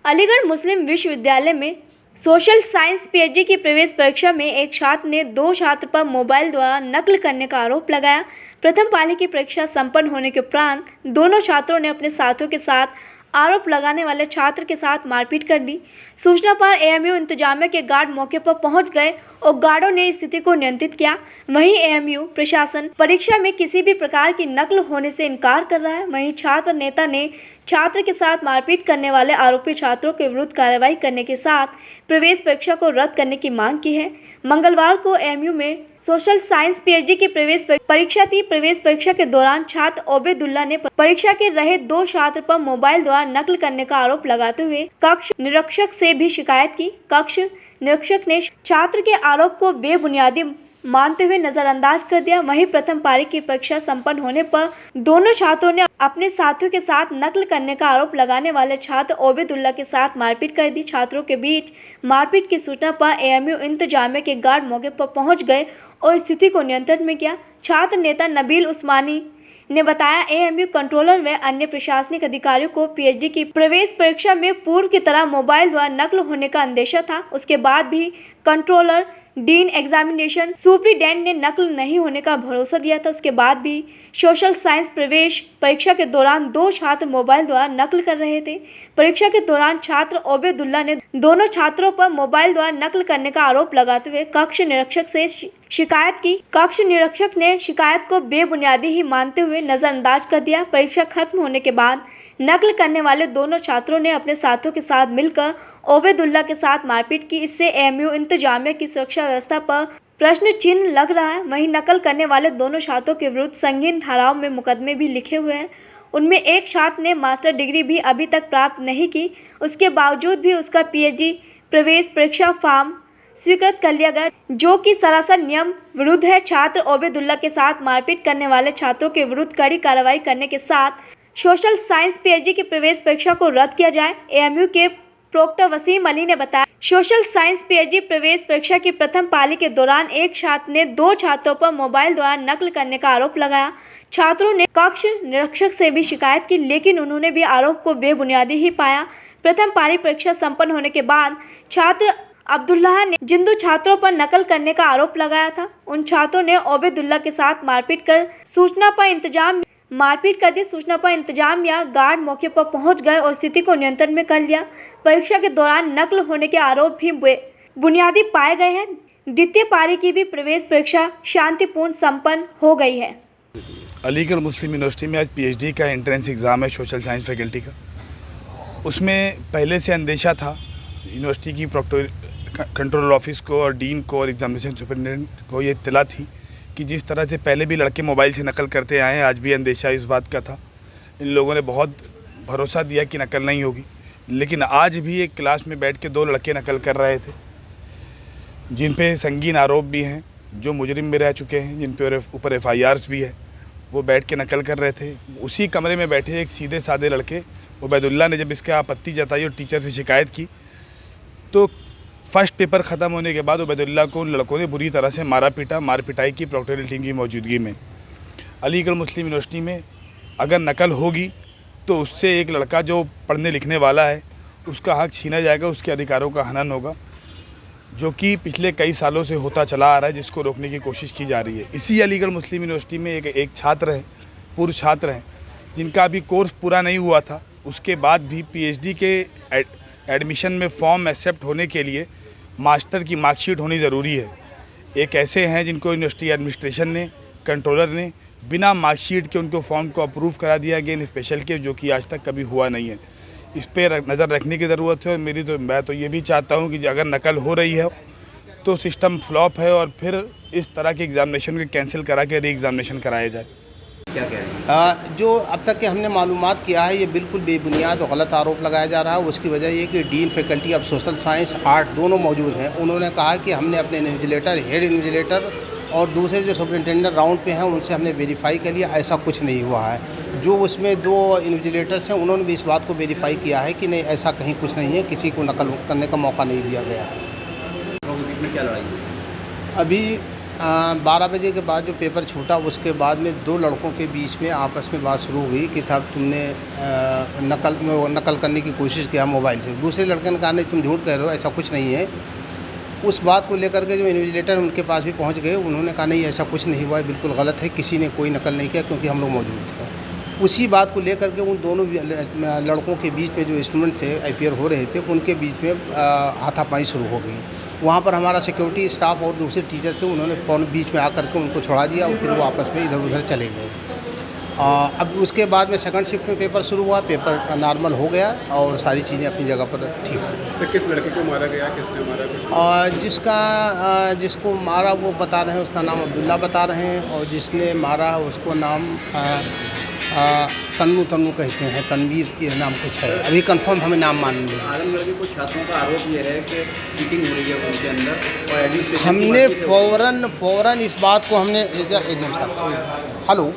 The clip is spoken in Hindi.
अलीगढ़ मुस्लिम विश्वविद्यालय में सोशल साइंस पीएचडी की प्रवेश परीक्षा में एक छात्र ने 2 छात्र पर मोबाइल द्वारा नकल करने का आरोप लगाया। प्रथम पाली की परीक्षा संपन्न होने के उपरांत दोनों छात्रों ने अपने साथियों के साथ आरोप लगाने वाले छात्र के साथ मारपीट कर दी। सूचना पर एएमयू इंतजामिया के गार्ड मौके पर पहुंच गए और गार्डों ने स्थिति को नियंत्रित किया। वहीं एएमयू प्रशासन परीक्षा में किसी भी प्रकार की नकल होने से इनकार कर रहा है। वहीं छात्र नेता ने छात्र के साथ मारपीट करने वाले आरोपी छात्रों के विरुद्ध कार्रवाई करने के साथ प्रवेश परीक्षा को रद्द करने की मांग की है। मंगलवार को एएमयू में सोशल साइंस पीएचडी की प्रवेश परीक्षा थी। प्रवेश परीक्षा के दौरान छात्र ओबेदुल्ला ने परीक्षा के रहे 2 छात्र पर मोबाइल द्वारा नकल करने का आरोप लगाते हुए कक्ष निरीक्षक से भी शिकायत की। कक्ष निरीक्षक ने छात्र के आरोप को बेबुनियादी मानते हुए नजरअंदाज कर दिया। वहीं प्रथम पारी की परीक्षा संपन्न होने पर दोनों छात्रों ने अपने साथियों के साथ नकल करने का आरोप लगाने वाले छात्र ओबेदुल्ला के साथ मारपीट कर दी। छात्रों के बीच मारपीट की सूचना पर एएमयू इंतजामिया के गार्ड मौके पर पहुंच गए और स्थिति को नियंत्रण में किया। छात्र नेता नबील उस्मानी ने बताया, एएमयू कंट्रोलर व अन्य प्रशासनिक अधिकारियों को पीएचडी की प्रवेश परीक्षा में पूर्व की तरह मोबाइल द्वारा नकल होने का अंदेशा था। उसके बाद भी कंट्रोलर, डीन, एग्जामिनेशन सुप्रीडेंट ने नकल नहीं होने का भरोसा दिया था। उसके बाद भी सोशल साइंस प्रवेश परीक्षा के दौरान 2 छात्र मोबाइल द्वारा नकल कर रहे थे। परीक्षा के दौरान छात्र ओबेदुल्ला ने दोनों छात्रों पर मोबाइल द्वारा नकल करने का आरोप लगाते हुए कक्ष निरीक्षक से शिकायत की। कक्ष निरीक्षक ने शिकायत को बेबुनियादी ही मानते हुए नजरअंदाज कर दिया। परीक्षा खत्म होने के बाद नकल करने वाले दोनों छात्रों ने अपने साथियों के साथ मिलकर ओबेदुल्ला के साथ मारपीट की। इससे एएमयू इंतजामिया की सुरक्षा व्यवस्था पर प्रश्न चिन्ह लग रहा है। वहीं नकल करने वाले दोनों छात्रों के विरुद्ध संगीन धाराओं में मुकदमे भी लिखे हुए हैं। उनमें एक छात्र ने मास्टर डिग्री भी अभी तक प्राप्त नहीं की। उसके बावजूद भी उसका पीएचडी प्रवेश परीक्षा फॉर्म स्वीकृत कर लिया गया, जो कि सरासर नियम विरुद्ध है। छात्र ओबेदुल्ला के साथ मारपीट करने वाले छात्रों के विरुद्ध कड़ी कार्रवाई करने के साथ सोशल साइंस पीएचडी की प्रवेश परीक्षा को रद्द किया जाए। एएमयू के प्रोक्टर वसीम अली ने बताया, सोशल साइंस पीएचडी प्रवेश परीक्षा की प्रथम पाली के दौरान एक छात्र ने 2 छात्रों पर मोबाइल द्वारा नकल करने का आरोप लगाया। छात्रों ने कक्ष निरीक्षक से भी शिकायत की, लेकिन उन्होंने भी आरोप को बेबुनियादी ही पाया। प्रथम पाली परीक्षा संपन्न होने के बाद छात्र अब्दुल्लाह ने जिन 2 छात्रों पर नकल करने का आरोप लगाया था, उन छात्रों ने ओबेदुल्ला के साथ मारपीट कर सूचना पर इंतजामिया गार्ड मौके पर पहुंच गए और स्थिति को नियंत्रण में कर लिया। परीक्षा के दौरान नकल होने के आरोप भी बुनियादी पाए गए हैं। द्वितीय पारी की भी प्रवेश परीक्षा शांतिपूर्ण संपन्न हो गई है। अलीगढ़ मुस्लिम यूनिवर्सिटी में आज पीएचडी का एंट्रेंस एग्ज़ाम है सोशल साइंस फैकल्टी का। उसमें पहले से अंदेशा था यूनिवर्सिटी की कंट्रोलर ऑफिस को और डीन को और एग्जामिनेशन सुपरिटेंडेंट को ये इत्तला थी कि जिस तरह से पहले भी लड़के मोबाइल से नकल करते आए हैं, आज भी अंदेशा इस बात का था। इन लोगों ने बहुत भरोसा दिया कि नकल नहीं होगी, लेकिन आज भी एक क्लास में बैठ के 2 लड़के नकल कर रहे थे, जिन पे संगीन आरोप भी हैं, जो मुजरिम भी रह चुके हैं, जिन पे ऊपर एफआईआर्स भी है। वो बैठ के नकल कर रहे थे। उसी कमरे में बैठे एक सीधे साधे लड़के ओबेदुल्ला ने जब इसके आपत्ति जताई और टीचर से शिकायत की, तो फर्स्ट पेपर ख़त्म होने के बाद ओबेदुल्ला को उन लड़कों ने बुरी तरह से मार पिटाई की प्रोक्टोरियल टीम की मौजूदगी में। अलीगढ़ मुस्लिम यूनिवर्सिटी में अगर नकल होगी तो उससे एक लड़का जो पढ़ने लिखने वाला है उसका हक छीना जाएगा, उसके अधिकारों का हनन होगा, जो कि पिछले कई सालों से होता चला आ रहा है, जिसको रोकने की कोशिश की जा रही है। इसी अलीगढ़ मुस्लिम यूनिवर्सिटी में एक छात्र है, पूर्व छात्र हैं, जिनका अभी कोर्स पूरा नहीं हुआ था। उसके बाद भी पीएचडी के एडमिशन में फॉर्म एक्सेप्ट होने के लिए मास्टर की मार्कशीट होनी ज़रूरी है। एक ऐसे हैं जिनको यूनिवर्सिटी एडमिनिस्ट्रेशन ने, कंट्रोलर ने बिना मार्कशीट के उनको फॉर्म को अप्रूव करा दिया गया इन स्पेशल के, जो कि आज तक कभी हुआ नहीं है। इस पर नज़र रखने की ज़रूरत है। और मैं तो ये भी चाहता हूँ कि अगर नकल हो रही है तो सिस्टम फ्लॉप है और फिर इस तरह के एग्ज़ामिनेशन को कैंसिल करा के री एग्ज़ामिनेशन कराया जाए। क्या कह रहे हैं? जो अब तक के हमने मालूमात किया है, ये बिल्कुल बेबुनियाद और गलत आरोप लगाया जा रहा है। उसकी वजह ये कि dean faculty of social science, art दोनों मौजूद हैं। उन्होंने कहा कि हमने अपने इन्विजिलेटर, हेड इन्विजिलेटर और दूसरे जो सुपरिटेंडेंट राउंड पे हैं उनसे हमने वेरीफाई कर लिया, ऐसा कुछ नहीं हुआ है। जो उसमें 2 इन्विजिलेटर्स हैं उन्होंने भी इस बात को वेरीफाई किया है कि नहीं, ऐसा कहीं कुछ नहीं है, किसी को नकल करने का मौका नहीं दिया गया। क्या लड़ाई? अभी 12 बजे के बाद जो पेपर छूटा उसके बाद में दो लड़कों के बीच में आपस में बात शुरू हुई कि साहब तुमने नकल करने की कोशिश किया मोबाइल से। दूसरे लड़के ने कहा नहीं तुम झूठ कह रहे हो, ऐसा कुछ नहीं है। उस बात को लेकर के जो इन्विजिलेटर उनके पास भी पहुंच गए, उन्होंने कहा नहीं ऐसा कुछ नहीं हुआ है, बिल्कुल गलत है, किसी ने कोई नकल नहीं किया क्योंकि हम लोग मौजूद थे। उसी बात को लेकर के उन दोनों लड़कों के बीच में जो स्टूडेंट थे अपियर हो रहे थे उनके बीच में हाथापाई शुरू हो गई। वहाँ पर हमारा सिक्योरिटी स्टाफ और दूसरे टीचर थे, उन्होंने बीच में आकर के उनको छोड़ा दिया और फिर वो आपस में इधर उधर चले गए। अब उसके बाद में सेकंड शिफ्ट में पेपर शुरू हुआ, पेपर नॉर्मल हो गया और सारी चीज़ें अपनी जगह पर ठीक हुई। तो किस लड़के को मारा गया, किसने मारा? जिसको मारा वो बता रहे हैं, उसका नाम अब्दुल्ला बता रहे हैं, और जिसने मारा उसको नाम तन्नू कहते हैं, तनवीर ये नाम कुछ है, अभी कंफर्म हमें नाम मालूम नहीं। आजमगढ़ के कुछ छात्रों का आरोप ये है कि चीटिंग हो रही है उनके अंदर, और हमने फ़ौरन इस बात को हमने हेलो